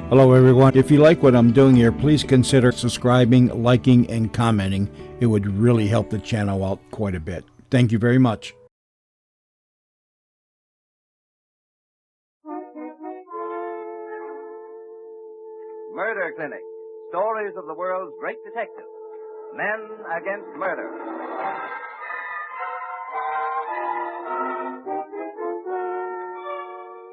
Hello, everyone. If you like what I'm doing here, please consider subscribing, liking, and commenting. It would really help the channel out quite a bit. Thank you very much. Murder Clinic. Stories of the world's great detectives. Men against murder.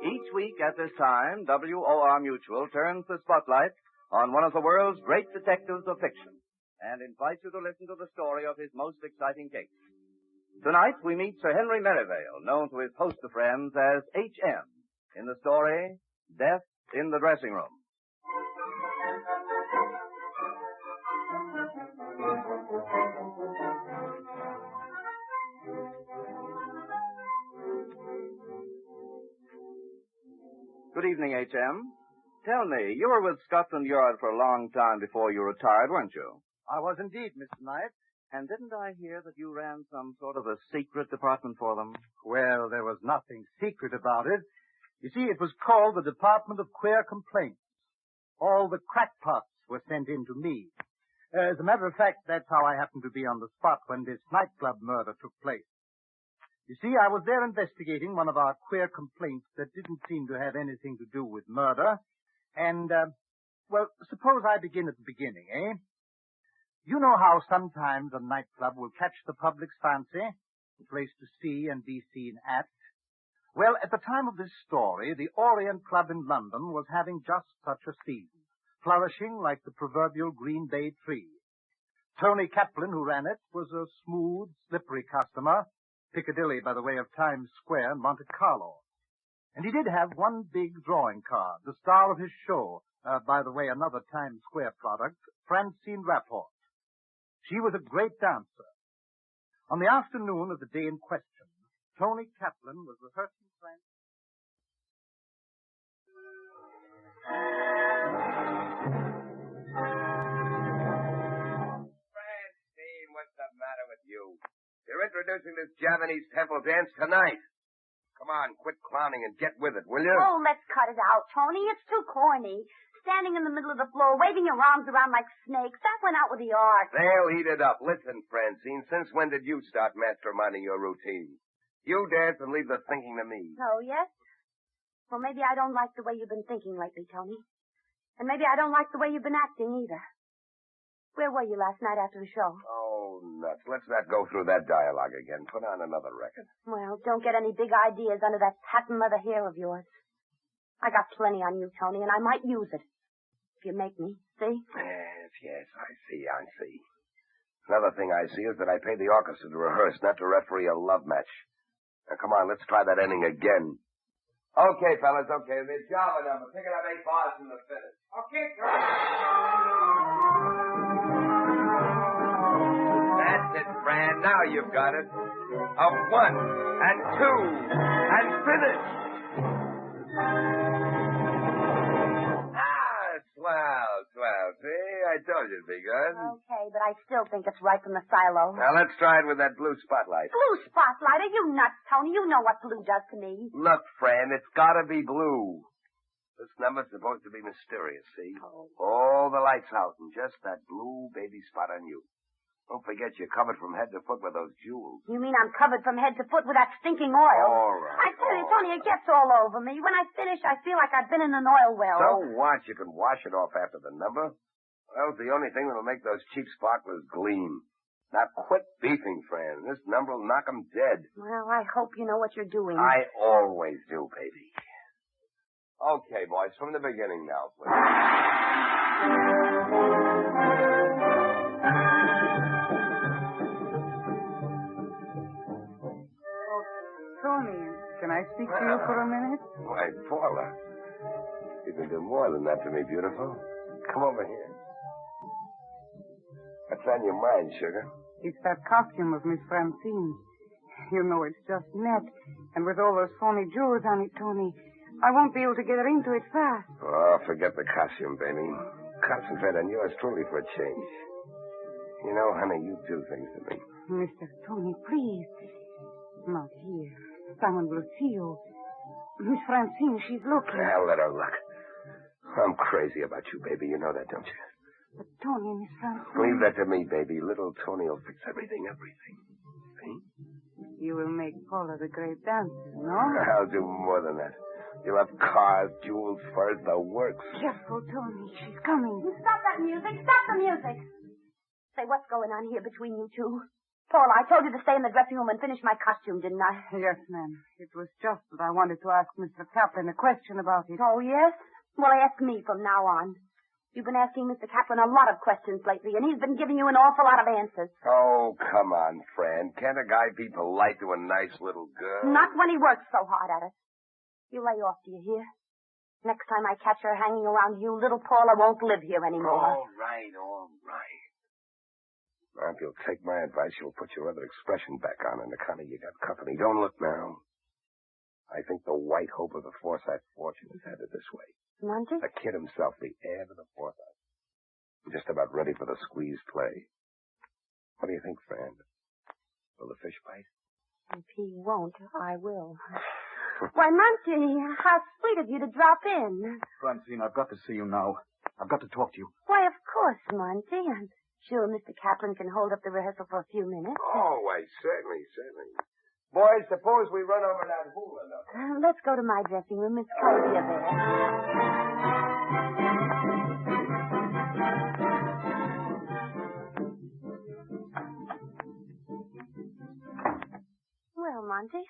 Each week at this time, WOR Mutual turns the spotlight on one of the world's great detectives of fiction and invites you to listen to the story of his most exciting case. Tonight, we meet Sir Henry Merivale, known to his host of friends as H.M., in the story, Death in the Dressing Room. Good evening, H.M. Tell me, you were with Scotland Yard for a long time before you retired, weren't you? I was indeed, Mr. Knight. And didn't I hear that you ran some sort of a secret department for them? Well, there was nothing secret about it. You see, it was called the Department of Queer Complaints. All the crackpots were sent in to me. As a matter of fact, that's how I happened to be on the spot when this nightclub murder took place. You see, I was there investigating one of our queer complaints that didn't seem to have anything to do with murder. And, well, suppose I begin at the beginning, eh? You know how sometimes a nightclub will catch the public's fancy, a place to see and be seen at? Well, at the time of this story, the Orient Club in London was having just such a season, flourishing like the proverbial Green Bay tree. Tony Kaplan, who ran it, was a smooth, slippery customer, Piccadilly by the way of Times Square and Monte Carlo. And he did have one big drawing card, the star of his show, by the way, another Times Square product, Francine Rapport. She was a great dancer. On the afternoon of the day in question, Tony Kaplan was rehearsing Francine, what's the matter with you? You're introducing this Javanese temple dance tonight. Come on, quit clowning and get with it, will you? Oh, let's cut it out, Tony. It's too corny. Standing in the middle of the floor, waving your arms around like snakes. That went out with the art. They'll eat it up. Listen, Francine, since when did you start masterminding your routine? You dance and leave the thinking to me. Oh, yes? Well, maybe I don't like the way you've been thinking lately, Tony. And maybe I don't like the way you've been acting either. Where were you last night after the show? Oh, nuts. Let's not go through that dialogue again. Put on another record. Well, don't get any big ideas under that patent leather hair of yours. I got plenty on you, Tony, and I might use it. If you make me, see? Yes, I see. Another thing I see is that I pay the orchestra to rehearse, not to referee a love match. Now, come on, let's try that ending again. Okay, fellas, okay. The Java number. Pick it up 8 bars from the finish. Okay, That's it, Fran. Now you've got it. A 1 and 2 and finish. Swell. See, I told you it'd be good. Okay, but I still think it's right from the silo. Now let's try it with that blue spotlight. Blue spotlight? Are you nuts, Tony? You know what blue does to me. Look, Fran, it's gotta be blue. This number's supposed to be mysterious, see? Oh. All the lights out and just that blue baby spot on you. Don't forget you're covered from head to foot with those jewels. You mean I'm covered from head to foot with that stinking oil? All right. I tell you, Tony, it gets all over me. When I finish, I feel like I've been in an oil well. So what? You can wash it off after the number. Well, it's the only thing that'll make those cheap sparklers gleam. Now quit beefing, Fran. This number will knock 'em dead. Well, I hope you know what you're doing. I always do, baby. Okay, boys, from the beginning now, please. Tony, can I speak to you for a minute? Why, Paula. You can do more than that to me, beautiful. Come over here. What's on your mind, sugar? It's that costume of Miss Francine. You know, it's just net. And with all those phony jewels on it, Tony, I won't be able to get her into it fast. Oh, forget the costume, baby. Concentrate on yours truly for a change. You know, honey, you do things to me. Mr. Tony, please. Not here. Someone will see you. Miss Francine, she's looking. I'll let her look. I'm crazy about you, baby. You know that, don't you? But Tony, Miss Francine... Leave that to me, baby. Little Tony will fix everything. See? You will make Paula the great dancer, no? I'll do more than that. You'll have cars, jewels, furs, the works. Careful, Tony. She's coming. Stop that music. Stop the music. Say, what's going on here between you two? Paula, I told you to stay in the dressing room and finish my costume, didn't I? Yes, ma'am. It was just that I wanted to ask Mr. Kaplan a question about it. Oh, yes? Well, ask me from now on. You've been asking Mr. Kaplan a lot of questions lately, and he's been giving you an awful lot of answers. Oh, come on, Fran. Can't a guy be polite to a nice little girl? Not when he works so hard at it. You lay off, do you hear? Next time I catch her hanging around you, little Paula won't live here anymore. All right. Now, if you'll take my advice, you'll put your other expression back on account of you got company. Don't look now. I think the white hope of the Forsyth fortune is headed this way. Monty? The kid himself, the heir to the Forsyth. I'm just about ready for the squeeze play. What do you think, Fran? Will the fish bite? If he won't, I will. Why, Monty, how sweet of you to drop in. Francine, I've got to see you now. I've got to talk to you. Why, of course, Monty. I'm sure Mr. Kaplan can hold up the rehearsal for a few minutes. Oh, why, certainly. Boys, suppose we run over that hula now. Let's go to my dressing room. It's cozier there. Well, Monty,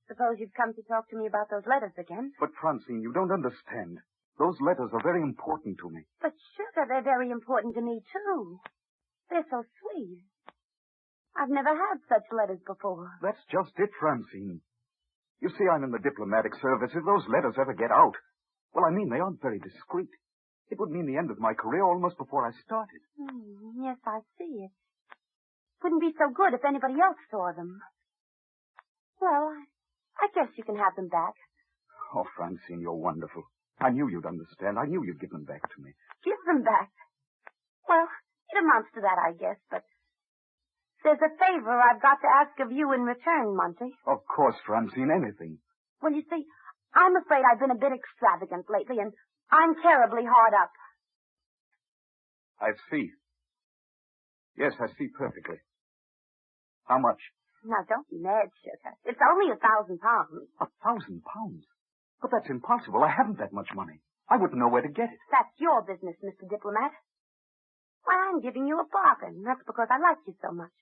suppose you've come to talk to me about those letters again. But, Francine, you don't understand. Those letters are very important to me. But, sugar, they're very important to me, too. They're so sweet. I've never had such letters before. That's just it, Francine. You see, I'm in the diplomatic service. If those letters ever get out, well, I mean, they aren't very discreet. It would mean the end of my career almost before I started. Yes, I see it. Wouldn't be so good if anybody else saw them. Well, I guess you can have them back. Oh, Francine, you're wonderful. I knew you'd understand. I knew you'd give them back to me. Give them back? Well, it amounts to that, I guess, but there's a favor I've got to ask of you in return, Monty. Of course, Francine, anything. Well, you see, I'm afraid I've been a bit extravagant lately, and I'm terribly hard up. I see. Yes, I see perfectly. How much? Now, don't be mad, sugar. It's only £1,000. £1,000? But that's impossible. I haven't that much money. I wouldn't know where to get it. That's your business, Mr. Diplomat. Why, I'm giving you a bargain. That's because I like you so much.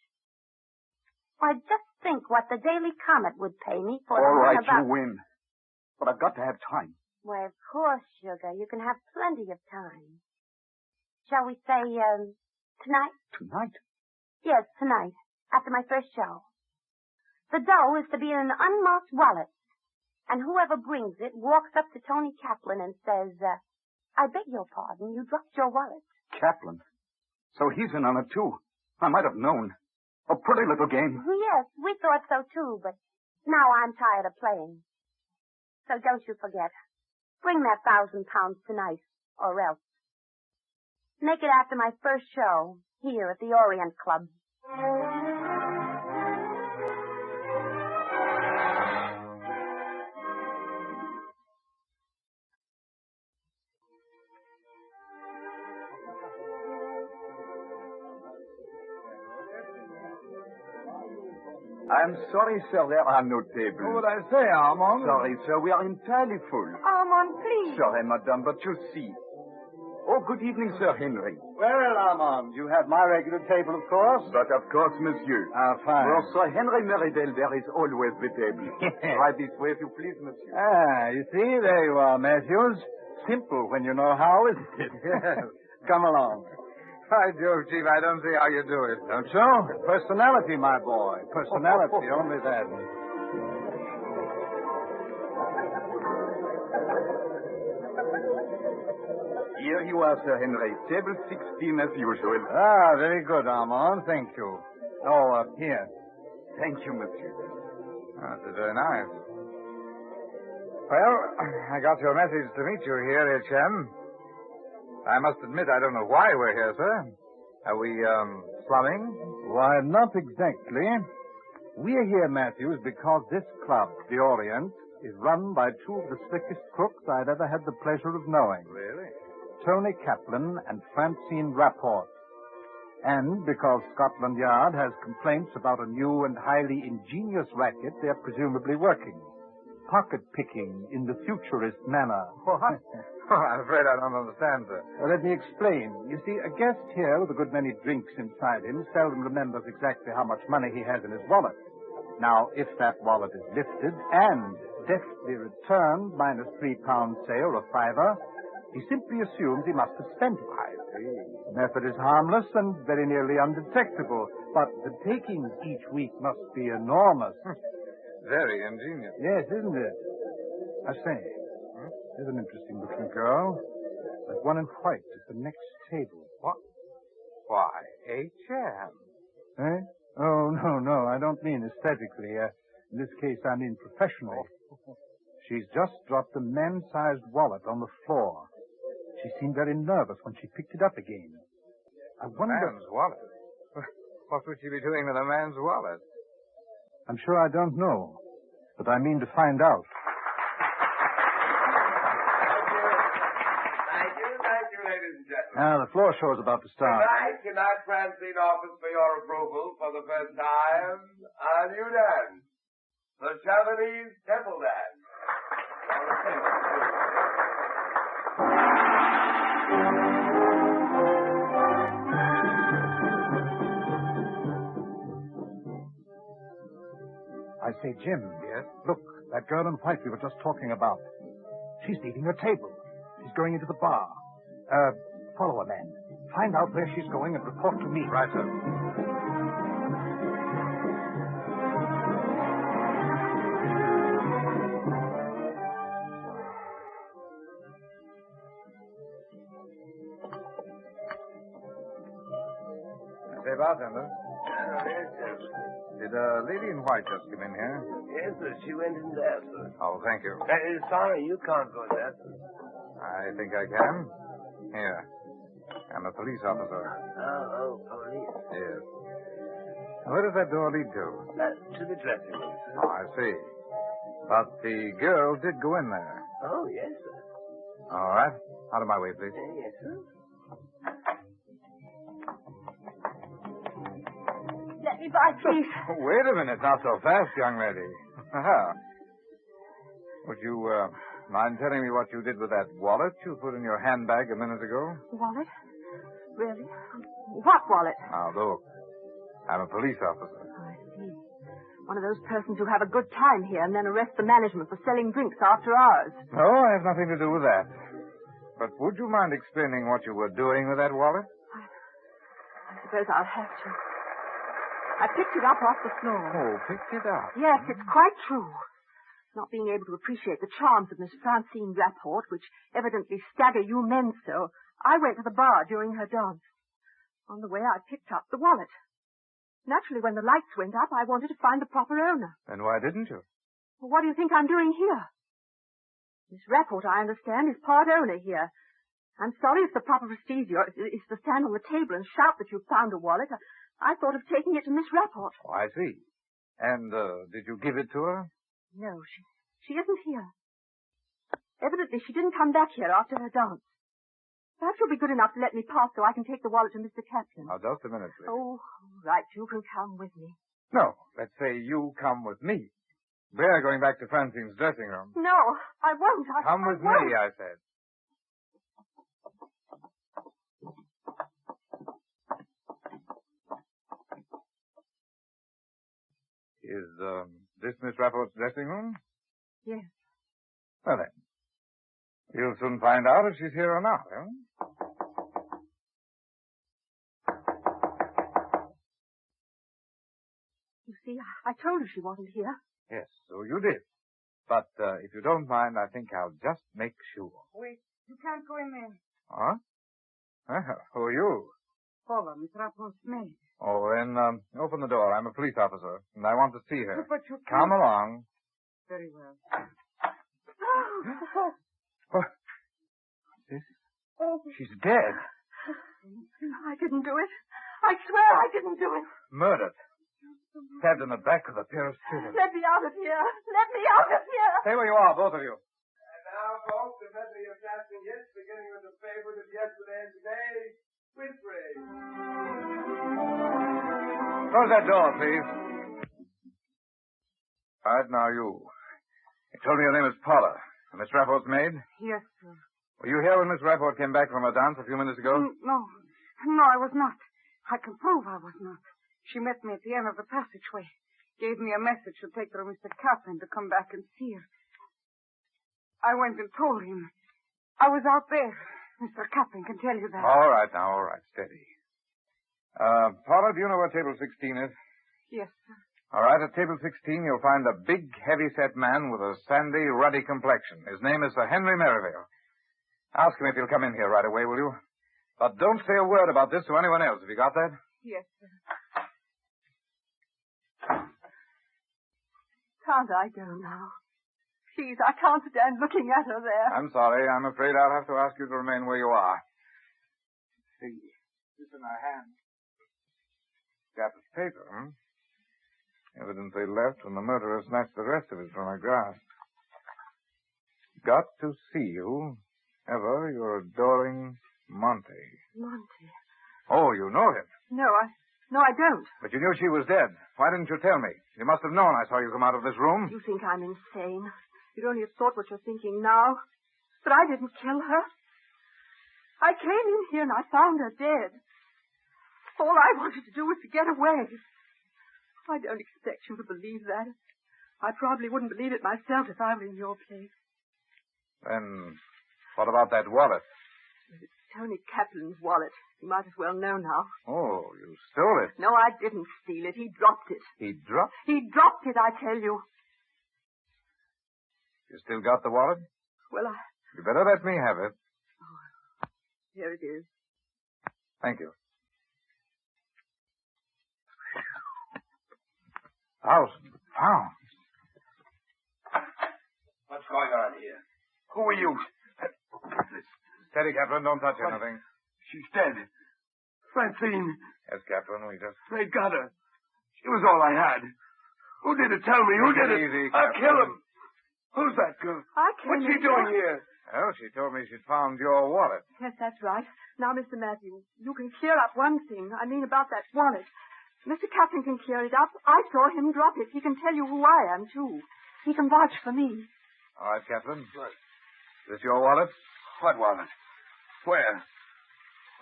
Why, just think what the Daily Comet would pay me for... All right, you win. But I've got to have time. Why, of course, sugar. You can have plenty of time. Shall we say, tonight? Tonight? Yes, tonight. After my first show. The dough is to be in an unmarked wallet. And whoever brings it walks up to Tony Kaplan and says, I beg your pardon, you dropped your wallet. Kaplan? So he's in on it, too. I might have known. A pretty little game. Yes, we thought so, too, but now I'm tired of playing. So don't you forget. Bring that £1,000 tonight, or else. Make it after my first show, here at the Orient Club. I'm sorry, sir, there are no tables. What would I say, Armand? Sorry, sir, we are entirely full. Armand, please. Sorry, madame, but you see. Oh, good evening, Sir Henry. Well, Armand, you have my regular table, of course. But of course, monsieur. Ah, fine. For Sir Henry Merivale, there is always the table. Right this way, if you please, monsieur. Ah, you see, there you are, Matthews. Simple when you know how, isn't it? Yes. Come along. By Jove, Chief, I don't see how you do it. Don't you? Personality, my boy. Personality, only that. Here you are, Sir Henry. Table 16 as usual. Ah, very good, Armand. Thank you. Oh, here. Thank you, monsieur. That's very nice. Well, I got your message to meet you here, H.M. I must admit I don't know why we're here, sir. Are we, slumming? Why, not exactly. We're here, Matthews, because this club, the Orient, is run by two of the slickest crooks I'd ever had the pleasure of knowing. Really? Tony Kaplan and Francine Rapport. And because Scotland Yard has complaints about a new and highly ingenious racket they're presumably working. Pocket picking in the futurist manner. What? Oh, I'm afraid I don't understand, sir. Let me explain. You see, a guest here with a good many drinks inside him seldom remembers exactly how much money he has in his wallet. Now, if that wallet is lifted and deftly returned minus £3, say, or a fiver, he simply assumes he must have spent it. I see. The method is harmless and very nearly undetectable, but the takings each week must be enormous. Very ingenious. Yes, isn't it? I say, there's an interesting-looking girl. That one in white at the next table. What? Why, H.M. Eh? Oh, no, I don't mean aesthetically. In this case, I mean professionally. She's just dropped a man-sized wallet on the floor. She seemed very nervous when she picked it up again. I wonder... Man's wallet? What would she be doing with a man's wallet? I'm sure I don't know, but I mean to find out. Thank you, ladies and gentlemen. The floor show's about to start. Tonight, Francine offers for your approval for the first time a new dance. The Japanese Temple Dance. I say, Jim. Yes? Look, that girl in white we were just talking about. She's leaving her table. She's going into the bar. Follow her, man. Find out where she's going and report to me. Right, sir. Say, bartender. Yes, sir. Did a lady in white just come in here? Yes, sir. She went in there, sir. Oh, thank you. Sorry, you can't go there, sir. I think I can. Here. I'm a police officer. Police. Yes. Where does that door lead to? To the dressing room, sir. Oh, I see. But the girl did go in there. Oh, yes, sir. All right. Out of my way, please. Yes, sir. Let me by, please. Wait a minute. Not so fast, young lady. Would you mind telling me what you did with that wallet you put in your handbag a minute ago? Wallet? Really? What wallet? Now, look. I'm a police officer. I see. One of those persons who have a good time here and then arrest the management for selling drinks after hours. No, I have nothing to do with that. But would you mind explaining what you were doing with that wallet? I suppose I'll have to. I picked it up off the floor. Oh, picked it up. Yes, it's quite true. Not being able to appreciate the charms of Miss Francine Rapport, which evidently stagger you men so, I went to the bar during her dance. On the way, I picked up the wallet. Naturally, when the lights went up, I wanted to find the proper owner. Then why didn't you? Well, what do you think I'm doing here? Miss Rapport, I understand, is part owner here. I'm sorry if the proper procedure is to stand on the table and shout that you've found a wallet. I thought of taking it to Miss Rapport. Oh, I see. And did you give it to her? No, she isn't here. Evidently, she didn't come back here after her dance. Perhaps you'll be good enough to let me pass so I can take the wallet to Mr. Kaplan. Now, just a minute, please. Oh, right. You can come with me. No, let's say you come with me. We're going back to Francine's dressing room. No, I won't. Come with me, I said. Is this Miss Rapport's dressing room? Yes. Well, then. You'll soon find out if she's here or not, eh? You see, I told her she wasn't here. Yes, so you did. But if you don't mind, I think I'll just make sure. Wait, you can't go in there. Huh? Who are you? Paula, Miss Rapport's maid. Oh, then open the door. I'm a police officer, and I want to see her. But you can't. Come along. Very well. What? Oh, She's dead. I didn't do it. I swear I didn't do it. Murdered. Stabbed in the back with a pair of scissors. Let me out of here. Let me out of here. Stay where you are, both of you. And now, folks, the medley of dancing hits, beginning with the favorite of yesterday and today, Winfrey. Close that door, please. All right, now you. You told me your name is Paula. Miss Rapport's maid? Yes, sir. Were you here when Miss Rapport came back from her dance a few minutes ago? No. No, I was not. I can prove I was not. She met me at the end of the passageway. Gave me a message to take her to Mr. Kaplan to come back and see her. I went and told him. I was out there. Mr. Kaplan can tell you that. All right, now, all right. Steady. Paula, do you know where table 16 is? Yes, sir. All right, at table 16, you'll find a big, heavy-set man with a sandy, ruddy complexion. His name is Sir Henry Merivale. Ask him if he'll come in here right away, will you? But don't say a word about this to anyone else. Have you got that? Yes, sir. Can't I go now? Please, I can't stand looking at her there. I'm sorry. I'm afraid I'll have to ask you to remain where you are. See, this in our hand. Scrap of paper, huh? Evidently left when the murderer snatched the rest of it from her grasp. Got to see you. Ever your adoring Monty. Monty? Oh, you know him. No, I don't. But you knew she was dead. Why didn't you tell me? You must have known I saw you come out of this room. You think I'm insane. You'd only have thought what you're thinking now. But I didn't kill her. I came in here and I found her dead. All I wanted to do was to get away. I don't expect you to believe that. I probably wouldn't believe it myself if I were in your place. Then, what about that wallet? It's Tony Kaplan's wallet. You might as well know now. Oh, you stole it. No, I didn't steal it. He dropped it. He dropped? He dropped it, I tell you. You still got the wallet? Well, You better let me have it. here it is. Thank you. £1,000. What's going on here? Who are you? Steady, Kaplan. Don't touch anything. She's dead. Francine. Yes, Kaplan. We just... They got her. She was all I had. Who did it? Tell me. Who did it? Easy, I'll Kaplan. kill him. Who's that girl? I came What's she in doing here? here? Well, she told me she'd found your wallet. Yes, that's right. Now, Mr. Matthew, you can clear up one thing. I mean about that wallet. Mr. Kaplan can clear it up. I saw him drop it. He can tell you who I am, too. He can vouch for me. All right, Kaplan. What? Is this your wallet? What wallet? Where?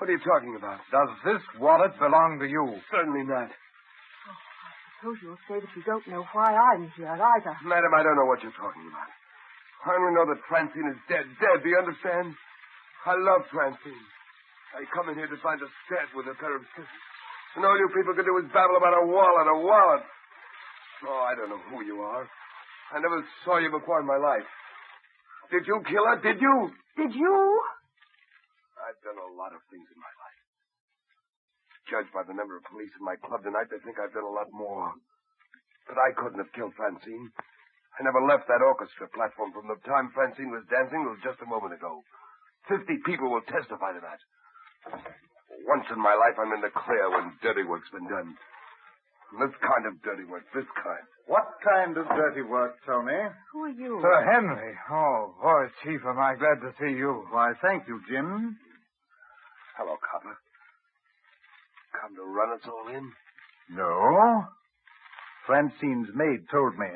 What are you talking about? Does this wallet belong to you? Certainly not. Suppose you'll say that you don't know why I'm here either. Madam, I don't know what you're talking about. I only know that Francine is dead. Dead, do you understand? I love Francine. I come in here to find her stabbed with a pair of scissors. And all you people can do is babble about a wallet. Oh, I don't know who you are. I never saw you before in my life. Did you kill her? Did you? Did you? I've done a lot of things in my life. Judged by the number of police in my club tonight, they think I've done a lot more. But I couldn't have killed Francine. I never left that orchestra platform from the time Francine was dancing till just a moment ago. 50 people will testify to that. Once in my life, I'm in the clear when dirty work's been done. This kind of dirty work, this kind. What kind of dirty work, Tony? Who are you? Sir Henry. Oh, boy, Chief, am I glad to see you. Why, thank you, Jim. Hello, copper. Come to run us all in? No. Francine's maid told me.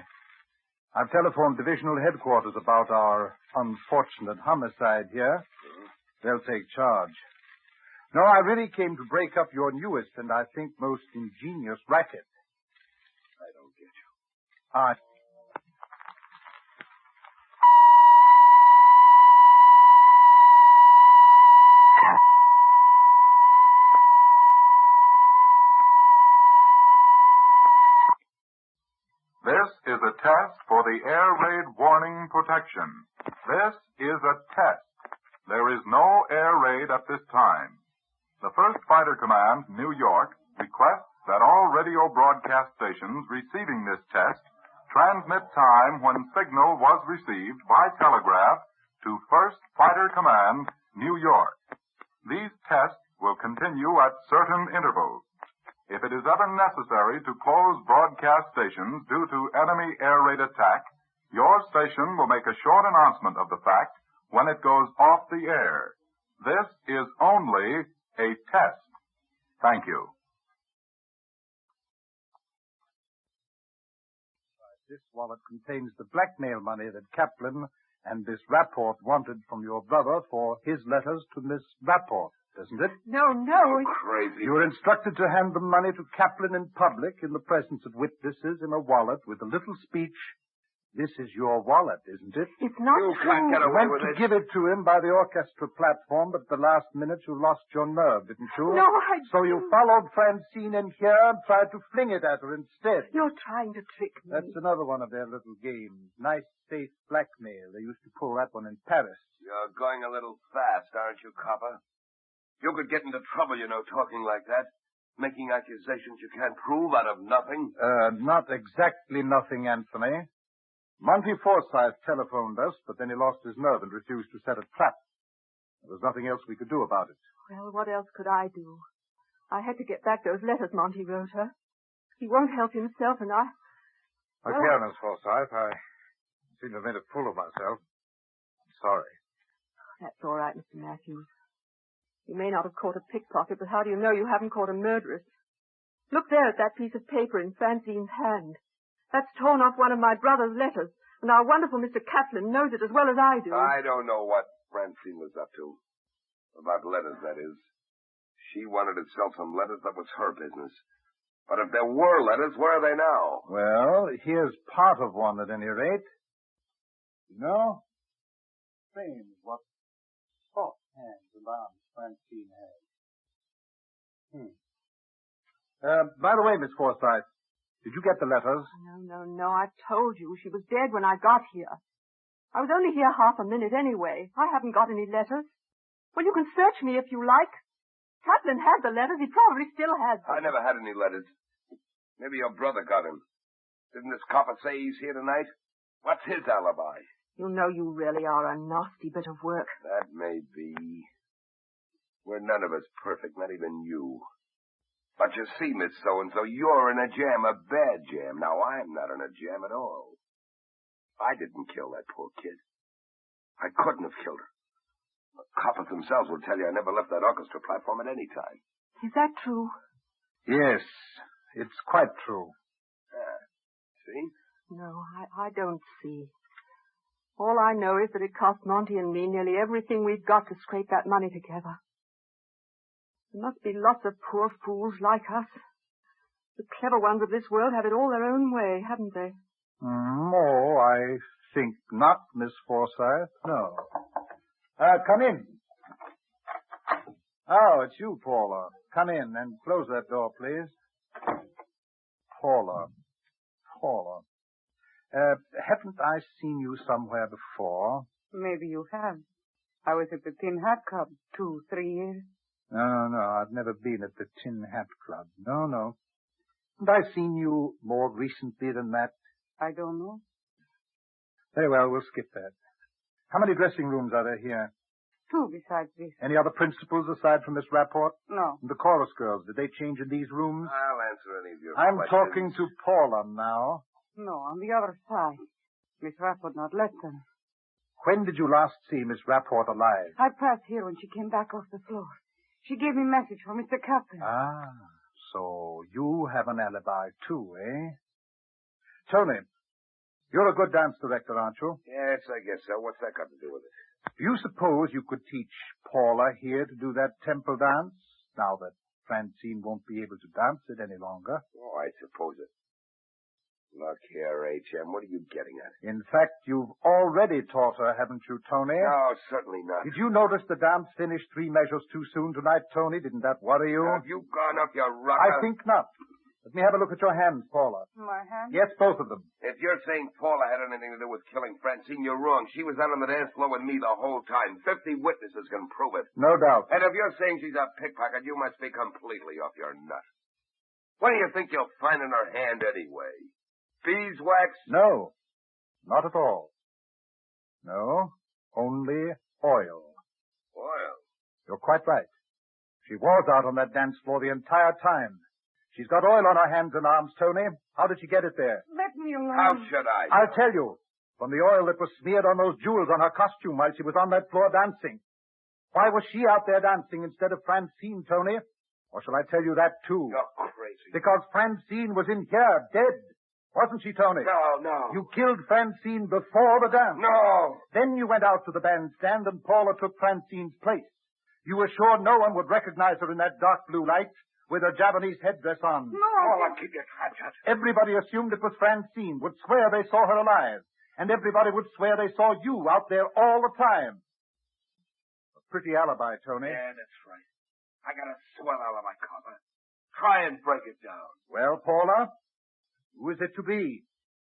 I've telephoned divisional headquarters about our unfortunate homicide here. They'll take charge. No, I really came to break up your newest and I think most ingenious racket. I don't get you. This is a test for the air raid warning protection. This is a test. There is no air raid at this time. The 1st Fighter Command, New York, requests that all radio broadcast stations receiving this test transmit time when signal was received by telegraph to 1st Fighter Command, New York. These tests will continue at certain intervals. If it is ever necessary to close broadcast stations due to enemy air raid attack, your station will make a short announcement of the fact when it goes off the air. This is only a test. Thank you. This wallet contains the blackmail money that Kaplan and Miss Rapport wanted from your brother for his letters to Miss Rapport, doesn't it? No. Crazy. You were instructed to hand the money to Kaplan in public in the presence of witnesses in a wallet with a little speech. This is your wallet, isn't it? It's not You true. can't get You away went with to it. give it to him by the orchestra platform, but at the last minute you lost your nerve, didn't you? No, I So you didn't. followed Francine in here and tried to fling it at her instead. You're trying to trick me. That's another one of their little games. Nice, safe blackmail. They used to pull that one in Paris. You're going a little fast, aren't you, copper? You could get into trouble, you know, talking like that. Making accusations you can't prove out of nothing. Not exactly nothing, Anthony. Monty Forsythe telephoned us, but then he lost his nerve and refused to set a trap. There was nothing else we could do about it. Well, what else could I do? I had to get back those letters Monty wrote her. He won't help himself, and I... Okay, Miss Forsythe, I seem to have made a fool of myself. I'm sorry. That's all right, Mr. Matthews. You may not have caught a pickpocket, but how do you know you haven't caught a murderess? Look there at that piece of paper in Francine's hand. That's torn off one of my brother's letters, and our wonderful Mr. Kaplan knows it as well as I do. I don't know what Francine was up to. About letters, that is. She wanted to sell some letters. That was her business. But if there were letters, where are they now? Well, here's part of one at any rate. You know, strange what soft hands and arms Francine has. By the way, Miss Forsythe, did you get the letters? No. I told you. She was dead when I got here. I was only here half a minute anyway. I haven't got any letters. Well, you can search me if you like. Kaplan had the letters. He probably still has them. I never had any letters. Maybe your brother got him. Didn't this copper say he's here tonight? What's his alibi? You know you really are a nasty bit of work. That may be. We're none of us perfect, not even you. But you see, Miss So-and-so, you're in a jam, a bad jam. Now, I'm not in a jam at all. I didn't kill that poor kid. I couldn't have killed her. The coppers themselves will tell you I never left that orchestra platform at any time. Is that true? Yes, it's quite true. See? No, I don't see. All I know is that it cost Monty and me nearly everything we've got to scrape that money together. There must be lots of poor fools like us. The clever ones of this world have it all their own way, haven't they? No, I think not, Miss Forsythe. No. Come in. Oh, it's you, Paula. Come in and close that door, please. Paula. Haven't I seen you somewhere before? Maybe you have. I was at the Tin Hat Club 2-3 years. No, I've never been at the Tin Hat Club. No. Haven't I seen you more recently than that? I don't know. Very well, we'll skip that. How many dressing rooms are there here? 2 besides this. Any other principals aside from Miss Rapport? No. And the chorus girls, did they change in these rooms? I'll answer any of your I'm questions. talking to Paula now. No, on the other side. Miss Rapp would not let them. When did you last see Miss Rapport alive? I passed here when she came back off the floor. She gave me a message for Mr. Kaplan. Ah, so you have an alibi too, eh? Tony, you're a good dance director, aren't you? Yes, I guess so. What's that got to do with it? Do you suppose you could teach Paula here to do that temple dance, now that Francine won't be able to dance it any longer? Oh, I suppose it. Look here, H.M., what are you getting at? In fact, you've already taught her, haven't you, Tony? No, certainly not. Did you notice the dance finished 3 measures too soon tonight, Tony? Didn't that worry you? Have you gone up your rocker? I think not. Let me have a look at your hands, Paula. My hand? Yes, both of them. If you're saying Paula had anything to do with killing Francine, you're wrong. She was out on the dance floor with me the whole time. 50 witnesses can prove it. No doubt. And if you're saying she's a pickpocket, you must be completely off your nut. What do you think you'll find in her hand anyway? Beeswax? No, not at all. No, only oil. Oil? You're quite right. She was out on that dance floor the entire time. She's got oil on her hands and arms, Tony. How did she get it there? Let me alone. How should I? I'll tell you. From the oil that was smeared on those jewels on her costume while she was on that floor dancing. Why was she out there dancing instead of Francine, Tony? Or shall I tell you that, too? You're crazy. Because Francine was in here, dead. Wasn't she, Tony? No. You killed Francine before the dance. No. Then you went out to the bandstand and Paula took Francine's place. You were sure no one would recognize her in that dark blue light with her Japanese headdress on. No. Paula, keep your trap shut. Everybody assumed it was Francine, would swear they saw her alive. And everybody would swear they saw you out there all the time. A pretty alibi, Tony. Yeah, that's right. I got a swell alibi, Copper. Try and break it down. Well, Paula, who is it to be?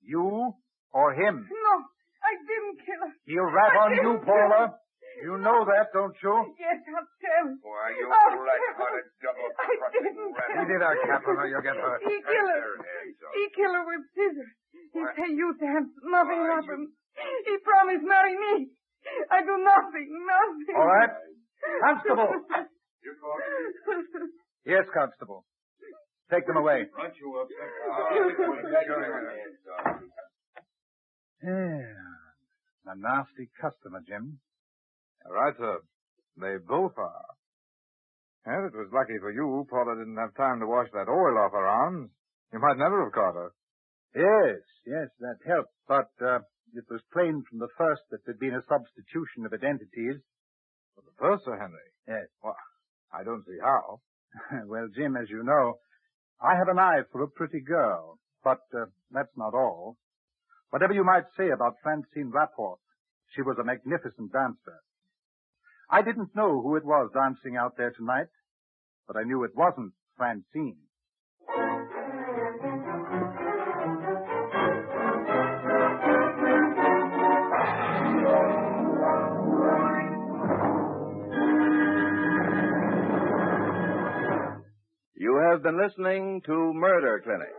You or him? No, I didn't kill her. He'll rap on you, Paula. You know that, don't you? Yes, I'll tell. Why, you I'll black-hearted tell. double I didn't rat. kill Easy there, Captain, or you'll get hurt. He killed her. He killed her with scissors. He said you dance. Nothing happened. He promised marry me. I do nothing. All right. Constable. You called me? Yes, Constable. Take them away. Aren't you upset? Yeah. A nasty customer, Jim. Right, sir. They both are. And it was lucky for you Paula didn't have time to wash that oil off her arms. You might never have caught her. Yes, that helped. But it was plain from the first that there'd been a substitution of identities. For the first, Sir Henry? Yes. Well, I don't see how. Well, Jim, as you know, I have an eye for a pretty girl. But that's not all. Whatever you might say about Francine Rapport, she was a magnificent dancer. I didn't know who it was dancing out there tonight, but I knew it wasn't Francine. You have been listening to Murder Clinic.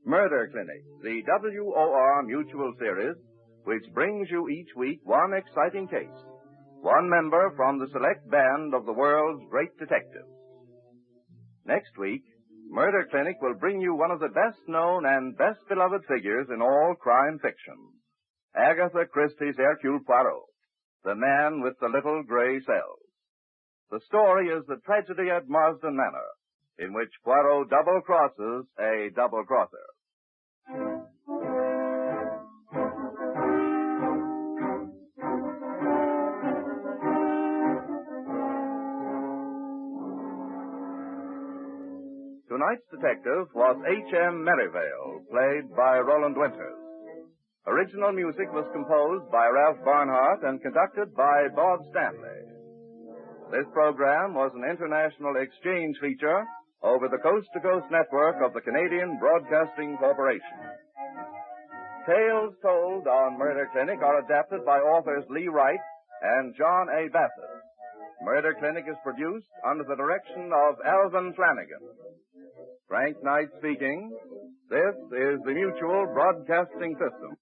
Murder Clinic, the WOR Mutual Series, which brings you each week one exciting case, one member from the select band of the world's great detectives. Next week, Murder Clinic will bring you one of the best-known and best-beloved figures in all crime fiction, Agatha Christie's Hercule Poirot, the man with the little gray cells. The story is The Tragedy at Marsden Manor, in which Poirot double-crosses a double-crosser. Tonight's detective was H.M. Merivale, played by Roland Winters. Original music was composed by Ralph Barnhart and conducted by Bob Stanley. This program was an international exchange feature over the coast-to-coast network of the Canadian Broadcasting Corporation. Tales told on Murder Clinic are adapted by authors Lee Wright and John A. Bassett. Murder Clinic is produced under the direction of Alvin Flanagan. Frank Knight speaking. This is the Mutual Broadcasting System.